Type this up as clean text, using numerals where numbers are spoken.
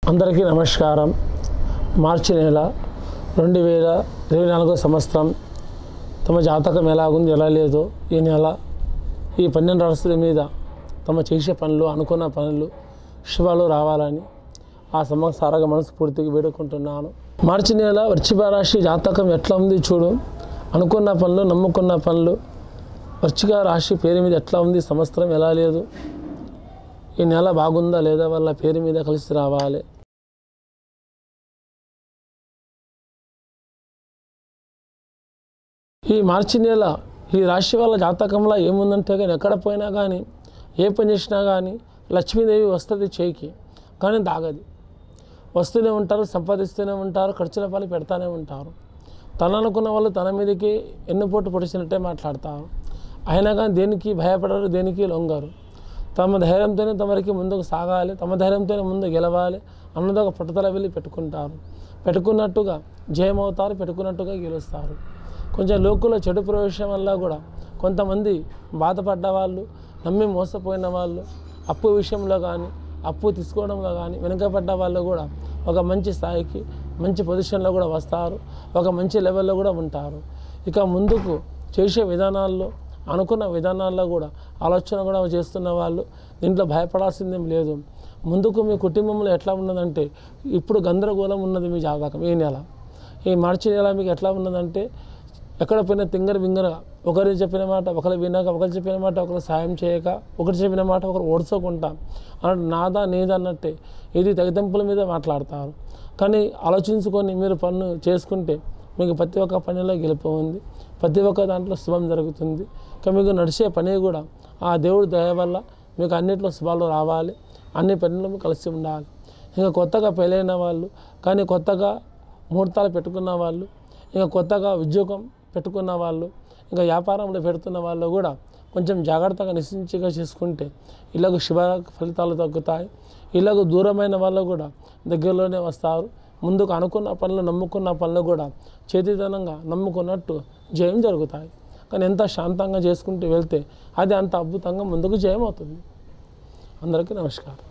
అందరికీ నమస్కారం. మార్చి నెల 2024 సంవత్సరం తమ జాతకం ఎలాగుంది ఎలా లేదో ఈ నెల ఈ 12 రాశుల మీద తమ చేసే పనులు అనుకున్న పనులు శుభాలు రావాలని ఆ సంవత్సరాగా మనస్ఫూర్తిగా వేడుకుంటున్నాను. మార్చి నెల వృశ్చిక రాశి జాతకం ఎట్లా ఉంది చూడు. అనుకున్న పనులు నమ్ముకున్న పనులు వృశ్చిక రాశి పేరు మీద ఎట్లా ఉంది, సంవత్సరం ఎలా లేదు, ఈ నెల బాగుందా లేదా, వాళ్ళ పేరు మీద కలిసి రావాలి. ఈ మార్చి నెల ఈ రాశి వాళ్ళ జాతకంలో ఏముందంటే కానీ ఎక్కడ పోయినా కానీ ఏ పని చేసినా కానీ లక్ష్మీదేవి వస్తుంది చేయికి, కానీ దాగది. వస్తూనే ఉంటారు, సంపాదిస్తూనే ఉంటారు, ఖర్చుల పాలు పెడతానే ఉంటారు. తన అనుకున్న వాళ్ళు తన మీదకి ఎన్నుపోటు పొడిచినట్టే మాట్లాడతారు. అయినా కానీ దేనికి భయపడరు, దేనికి లొంగరు. తమ ధైర్యంతోనే తమరికి ముందుకు సాగాలి, తమ ధైర్యంతోనే ముందు గెలవాలి అన్నది ఒక పట్టుదల వెళ్ళి పెట్టుకుంటారు. పెట్టుకున్నట్టుగా జయమవుతారు, పెట్టుకున్నట్టుగా గెలుస్తారు. కొంచెం లోకుల చెడు ప్రవేశం వల్ల కూడా కొంతమంది బాధపడ్డ వాళ్ళు, నమ్మి మోసపోయిన వాళ్ళు, అప్పు విషయంలో కానీ అప్పు తీసుకోవడంలో కానీ వెనుకపడ్డ వాళ్ళు కూడా ఒక మంచి స్థాయికి మంచి పొజిషన్లో కూడా వస్తారు, ఒక మంచి లెవెల్లో కూడా ఉంటారు. ఇక ముందుకు చేసే విధానాల్లో అనుకున్న విధానాల్లో కూడా ఆలోచన కూడా చేస్తున్న వాళ్ళు దీంట్లో భయపడాల్సిందేం లేదు. ముందుకు మీ కుటుంబంలో ఎట్లా ఉన్నదంటే ఇప్పుడు గందరగోళం ఉన్నది మీ జాతకం. ఈ నెల ఈ మార్చి నెల మీకు ఎట్లా ఉన్నదంటే ఎక్కడ పోయినా తింగర ఒకరు చెప్పిన మాట ఒకరు వినక, ఒకరు చెప్పిన మాట ఒకరు సాయం చేయక, ఒకరు చెప్పిన మాట ఒకరు ఓడ్చుకుంటాం అన్నట్టు నాదా నీదా అన్నట్టే ఇది తెగతింపుల మీద మాట్లాడతారు. కానీ ఆలోచించుకొని మీరు పన్ను చేసుకుంటే మీకు ప్రతి ఒక్క పనిలో గెలుపు ఉంది, ప్రతి ఒక్క దాంట్లో శుభం జరుగుతుంది. ఇక మీకు నడిచే పని కూడా ఆ దేవుడి దయ వల్ల మీకు అన్నింటిలో శుభాలు రావాలి, అన్ని పనులు కలిసి ఉండాలి. ఇంకా కొత్తగా పెళ్ళైన వాళ్ళు కానీ కొత్తగా ముహూర్తాలు పెట్టుకున్న వాళ్ళు, ఇంకా కొత్తగా ఉద్యోగం పెట్టుకున్న వాళ్ళు, ఇంకా వ్యాపారంలో పెడుతున్న వాళ్ళు కూడా కొంచెం జాగ్రత్తగా నిశ్చించిగా చేసుకుంటే ఇలాగ శుభ ఫలితాలు తగ్గుతాయి. ఇలాగ దూరమైన వాళ్ళు కూడా దగ్గరలోనే వస్తారు. ముందుకు అనుకున్న పనులు నమ్ముకున్న పనులు కూడా చేతితనంగా నమ్ముకున్నట్టు జయం జరుగుతాయి. కానీ ఎంత శాంతంగా చేసుకుంటూ వెళ్తే అది అంత అద్భుతంగా ముందుకు జయం అవుతుంది. అందరికీ నమస్కారం.